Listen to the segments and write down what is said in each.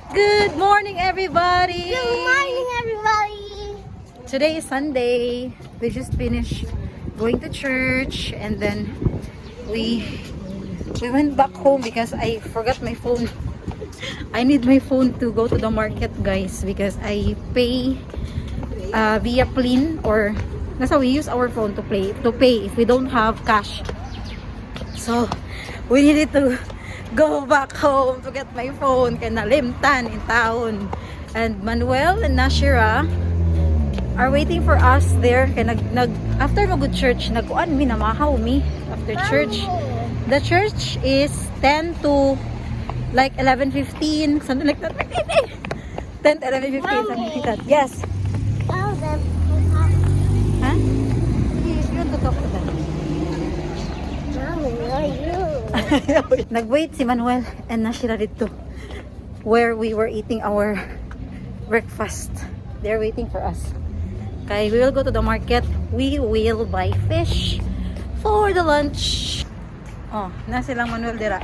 Good morning, everybody! Good morning, everybody! Today is Sunday. We just finished going to church and then we went back home because I forgot my phone. I need my phone to go to the market, guys, because I pay via Plin, or that's how we use our phone to pay if we don't have cash. So we needed to go back home to get my phone kay nalimtan in town. And Manuel and Nashira are waiting for us there kay after mag church nagkuan mi namahaw mi after church. The church is 10 to like 11:15, something like that. 10 to 11:15, something like that. Yes. Oh, then. Huh? Yes, you want to talk to them. Mommy, are you? Nag-wait si Manuel and Nashira dito where we were eating our breakfast. They're waiting for us. Okay, we will go to the market. We will buy fish for the lunch. Oh, na silang Manuel dira.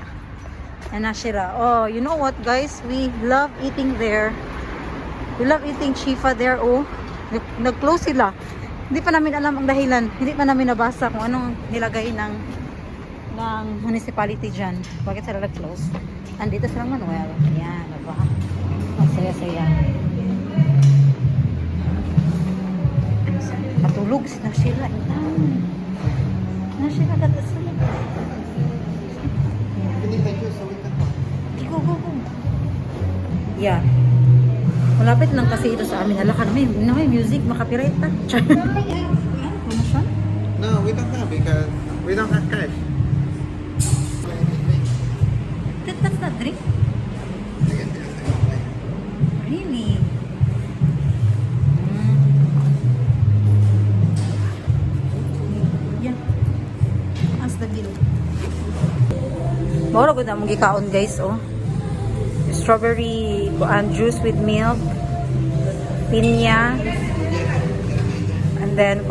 And Nashira. Oh, you know what, guys? We love eating there. We love eating chifa there. Oh, nag-close sila. Hindi pa namin alam ang dahilan. Hindi pa namin nabasa kung anong nilagay ng municipality dyan. Bakit sila nag-close? Andito silang Manuel. Ayan, diba? Masaya-saya. Matulog si Nashira. Nashira kata sila. Go. Yeah. Malapit lang kasi ito sa amin. Hala ka namin. May music. Makapiright pa. No, we don't have because we don't have cash. That's not drink? Really? Yeah. As the bill. Moro gud among gikaon, guys, oh. Strawberry juice with milk, pinya, and then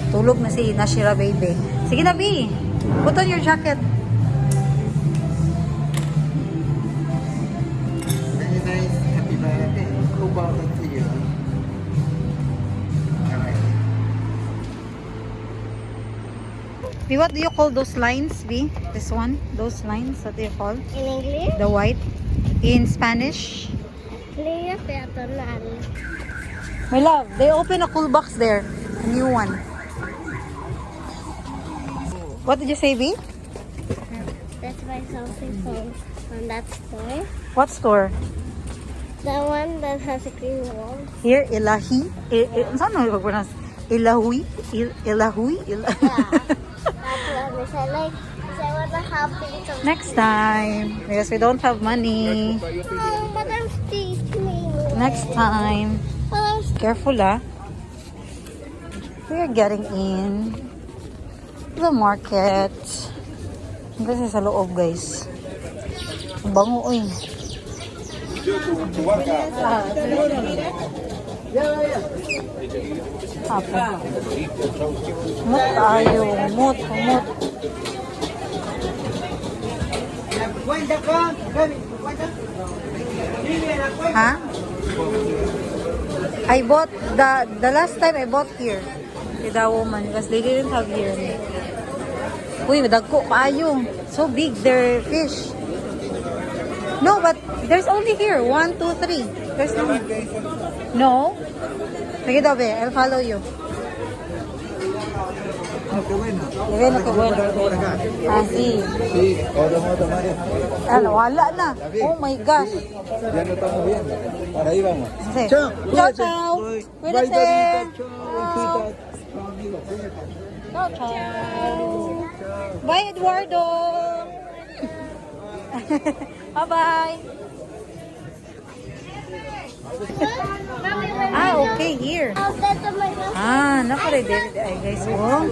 tulog na si Nashira, baby. Sige na, B. Put on your jacket. Very nice. Happy birthday. Who bought it to you? Alright. B, what do you call those lines, B? This one? Those lines, what do you call? In English? The white? In Spanish? Línea peatonal. My love, they open a cool box there. A new one. What did you say, B? Let's buy something from that store. What store? The one that has a green wall. Here, Ilahi. Saan mo pag-pronounce? Ilahui? Ilahui? Yeah. That one is I like. I want to have things. Next time. Because we don't have money. Oh, but I'm stealing. Next time. Oh, Careful, ah. We are getting in the market. Kasi sa loob, guys. Ang bango, oy. Apo. Mut tayo. Mut. Ha? I bought the last time I bought here with that woman because they didn't have here. Uy, madagko kaayo. So big their fish. No, but there's only here 1, 2, 3. There's no. No. Sige daw, be. I'll follow you. Qué bueno. Sige, qué bueno. Ah, sí. Sí, ahora vamos a tomar esto. Ano, wala na. Oh my gosh. Ya no estamos viendo. Para ahí vamos. Sige. Chao. Ciao. Bye. Cuídate. Bye, Dorita. Chao, Ciao. hijita. Chao, amigo. Cuídate. Ciao. Bye, Eduardo. Bye-bye. Ah, okay, here. oh, that's my house. Ah, nakaredy. Ay, guys, oh.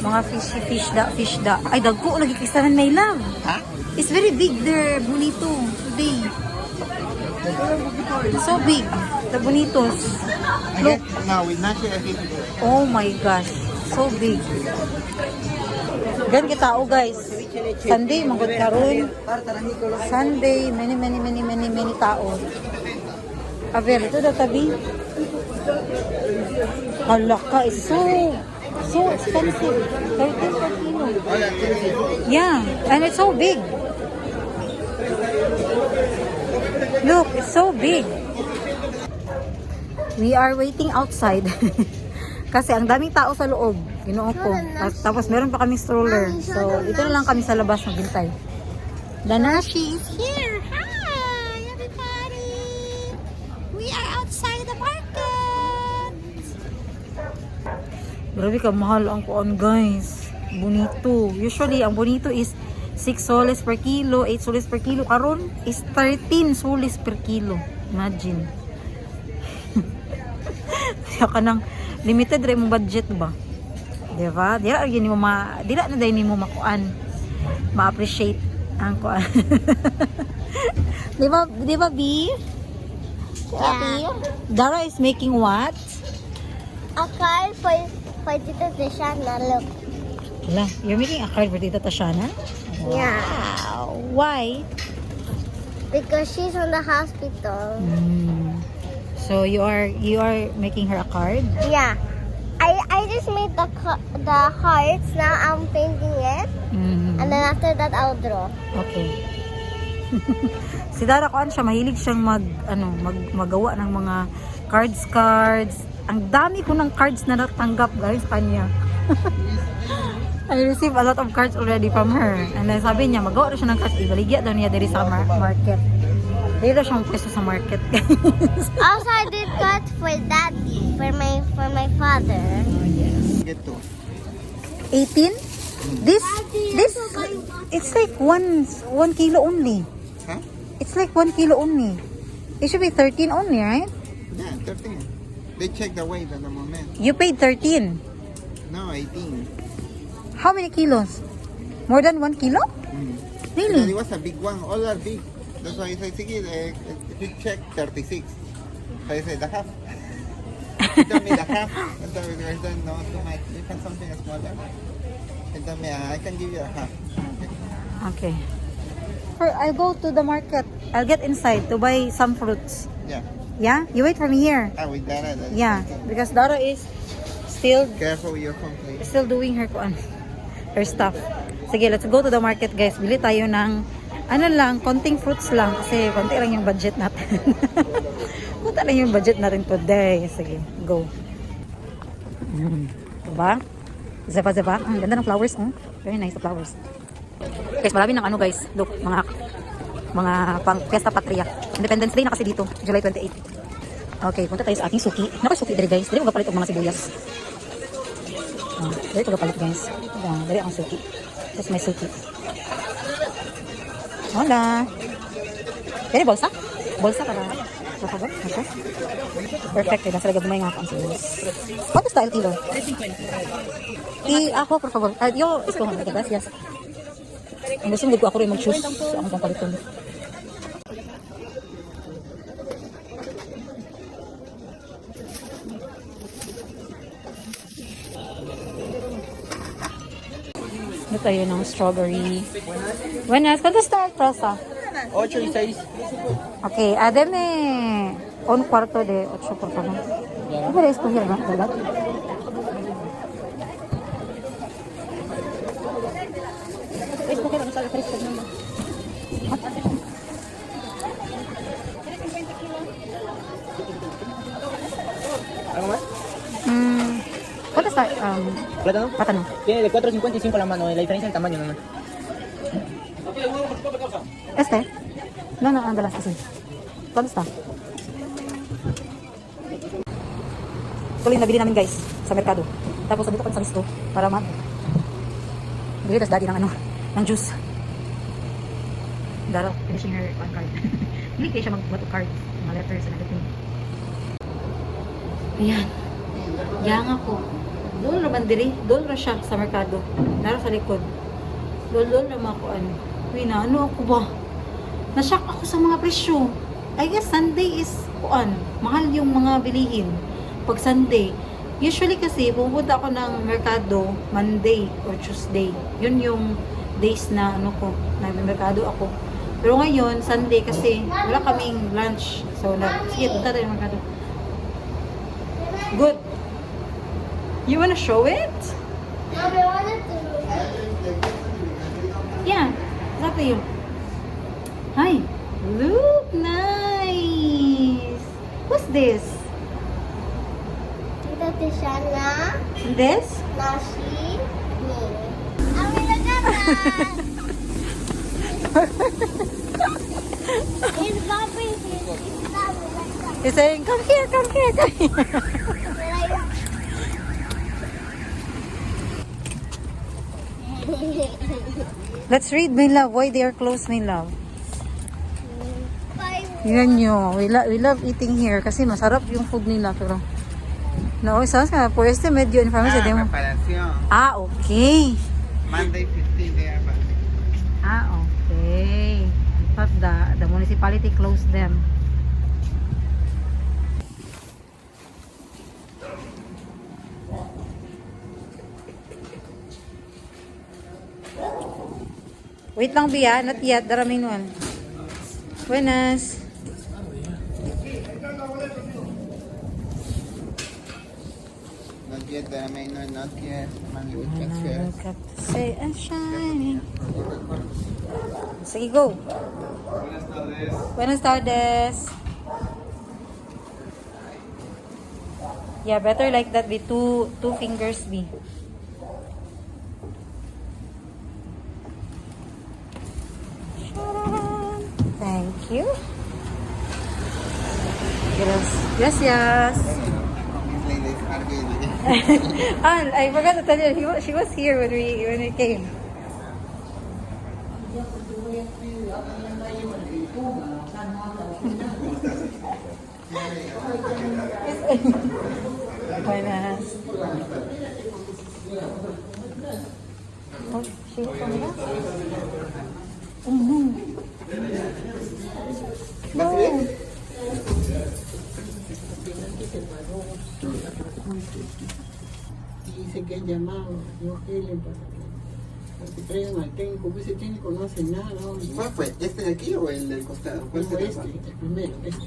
Mga fish da. Ay, dagko, lagi kisaran, my love. Ha? It's very big there, bonito. Today. So big. The bonitos. Look. No, with Nashi, I hate it. Oh my gosh. so big. Gan kita guys. Sunday magod karon. Sunday many tao. Aber ito daw tabi. Hala ka, is so expensive. 13 per kilo. Yeah, and it's so big. Look, it's so big. We are waiting outside. Kasi ang daming tao sa loob. Ginoo ko. Tapos meron pa kami stroller. So, ito na lang kami sa labas maghintay. The Nashi is here. Hi, everybody. We are outside the market. Grabe ka, mahal ang kuan guys. Bonito. Usually, ang bonito is 6 soles per kilo, 8 soles per kilo. Karon is 13 soles per kilo. Imagine. Kaya ka nang limited rin mo budget ba? Diba? Dila na dahil mo makuan. Ma-appreciate ang kuan. Diba, B? Yeah. Dara is making what? A card for Tita Tishana, look. Wala, you're making a card for Tita Tashana? Yeah. Wow. Why? Because she's in the hospital. So you are making her a card? Yeah. I just made the hearts. Now I'm painting it. And then after that, I'll draw. Okay. Si Dara kuan siya, mahilig siyang magawa ng mga cards. Ang dami ko ng cards na natanggap guys kanya. I received a lot of cards already from her. And then sabi niya, magawa na siya ng cards. Ibaligya daw niya diri sa market. Dito daw siyang pwesto sa market guys. Also, I did cards for Daddy, for my father. Get to. 18? This, it's like 1 kilo only. Huh? It's like 1 kilo only. It should be 13 only, right? Yeah, 13. They check the weight at the moment. You paid 13. No, 18. How many kilos? More than 1 kilo? That Really? was a big one. All are big. That's why I said, sige, if you check 36. So I said, the half. He told me the half. I told me, there's no too much. You can something smaller. He told me, I can give you a half. Okay. I'll go to the market. I'll get inside to buy some fruits. Yeah. Yeah? You wait for me here. With Dara. Yeah. Because Dara is still Careful with your phone, please. doing her stuff. Sige, let's go to the market guys. Bili tayo ng konting fruits lang kasi konti lang yung budget natin. Kunti lang yung budget natin today. Sige, go. Diba? Zeba. Ang ganda ng flowers, oh. Very nice the flowers. Guys, marami ng guys. Look, mga pang Fiesta Patria. Independence Day na kasi dito, July 28. Okay, punta tayo sa ating suki. Nakoy suki diri guys. Diri magapalit og mga sibuyas. Diri ko gapalit guys. Diri ang suki. That's my suki. Hola. Diri bolsa? Bolsa para. Por favor. Okay. Perfect. Nasa lagay gamay nga ako ang sibuyas. What is the kilo? 3.50. Ako, por favor. Yo, isko nga. Gracias. Ang gusto ko ako rin mag-choose sa akong pampaliton. Ito tayo ng strawberry. Buenas, ¿cuánto está el troza? 8 y 6. Okay, deme un cuarto de 8, por favor. ¿No puede escoger, no? ¿Verdad? Escoger, vamos a ver fresco, ¿no? ¿Algo más? ¿Cuánto está? ¿Plátano? Plátano. Tiene de 4.55 la mano, la diferencia es el tamaño nomás. Este? No, andalas así. ¿Cuánto está? Ito lang yung nabili namin guys sa merkado. Tapos nandito kami sa listo para bili tas daddy ng juice. Dara, finishing her one card. Hindi kaya siya mag-bato card. Mga letters and everything. Ayan. Yang ako. Doon naman diri. Doon na siya sa merkado. Nara sa likod. Doon naman ako Uy na, ako ba? Nashock ako sa mga presyo. I guess Sunday is mahal yung mga bilihin. Pag Sunday, Usually kasi, pupunta ako ng merkado Monday or Tuesday. Yun yung days na ano ko, na may merkado ako. Pero ngayon, Sunday kasi, wala kaming lunch. So, sige, punta tayo ng merkado. Good. You wanna show it? Mommy, I wanted to. Yeah, it's up to you. Hi. Look, nice. Who's this? Tita Tishana, This? Nashi, me. I'm gonna get that. He's bumping his tummy like that. He's saying, come here, come here, come here. Let's read, my love. Why they are closed, my love? Yan nyo. We love eating here kasi masarap yung food nila. Pero, no, sabes que por este medio information. Reparación. Okay. Monday 15 they are back. Okay. But the municipality closed them. Wait lang, Bia. Not yet. Daraming one. Buenas. Not yet, the minor, not yet. Monday will transfer. Look up, say and shining. Sige, go. Buenas tardes. Yeah, better like that with two fingers, B. Thank you. Gracias. These ladies arguing again. Ah, I forgot to tell you, she was here when we came. Buenas. Oh, she was on that? Oh no. ¿Vas bien? Dice que han llamado, no quieren para que traigan al técnico, pues ese técnico no hace nada. ¿No? ¿Cuál fue? ¿Este de aquí o el del costado? ¿Cuál Como se este, el primero, este.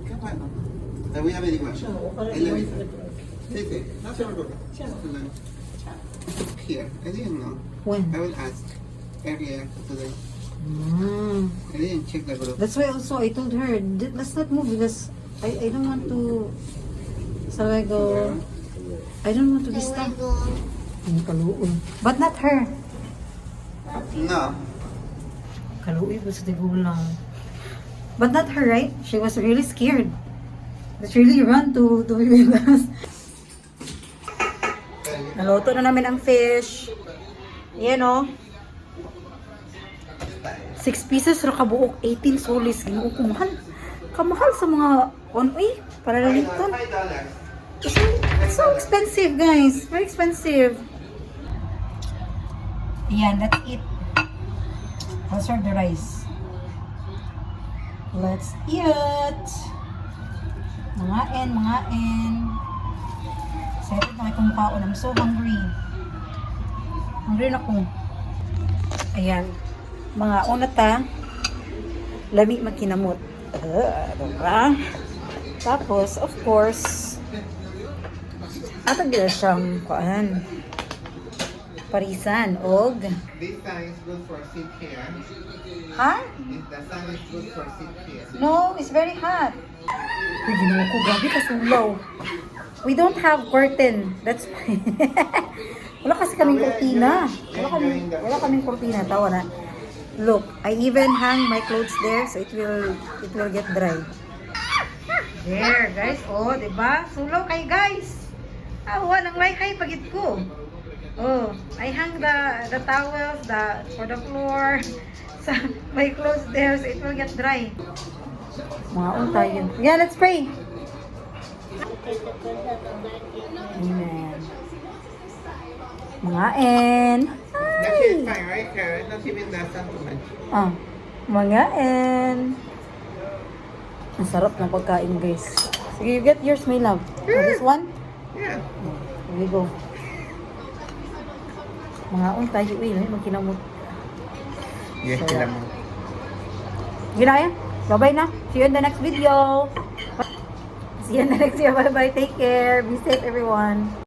Qué bueno. Te voy a averiguar. Ojalá Él le que no avisa. entre. Sí, sí. No se preocupe. Here. I didn't know. When? I will ask earlier today. Mm. I didn't check the group. That's why also I told her, let's not move because I don't want to, so I go, I don't want to be stuck. Ang kaluoy. But not her. No. Kaluoy ba sa tigulang? But not her, right? She was really scared. That she really run to be with us. Naluto na namin ang fish. Yan o. 6 pieces ra kabuok, 18 solis. Ginoo ko mahal. Kamahal sa mga uy, para lalitan. It's so expensive, guys. Very expensive. Ayan, let's eat. I'll serve the rice. Let's eat. Mangain, mangain. Excited na itong kaon. I'm so hungry. Hungry na ko. Ayan. Mga unata. Lami magkinamot. Diba? Tapos, of course, atag gila siyang kuan. Parisan. Og. This sun is good for sit here. Ha? The sun is good for sit here. No, it's very hot. Uy, ginawa ko. Grabe kasulaw. We don't have curtain. That's why. Wala kasi kaming kurtina. Wala kaming kurtina. Tawa na. Look, I even hang my clothes there so it will get dry. There, guys. Oh, 'di ba? Sulaw kay guys. Awa nang layhay pagit ko. Oh, I hang the towels for the floor. Sa my clothes there so it will get dry. Mga unta yun. Yeah, let's pray. Amen. Mga en. That is fine, right, Karen? Not even the sun too much. Ah, mga en. Ang sarap ng pagkain, guys. Sige, you get yours, my love. Oh, this one? Yeah. Here we go. Mga untay, uy, magkinamot. Yes, So, sila mo. Ginaya. Bye-bye na. See you in the next video. See you in the next video. Bye-bye. Take care. Be safe, everyone.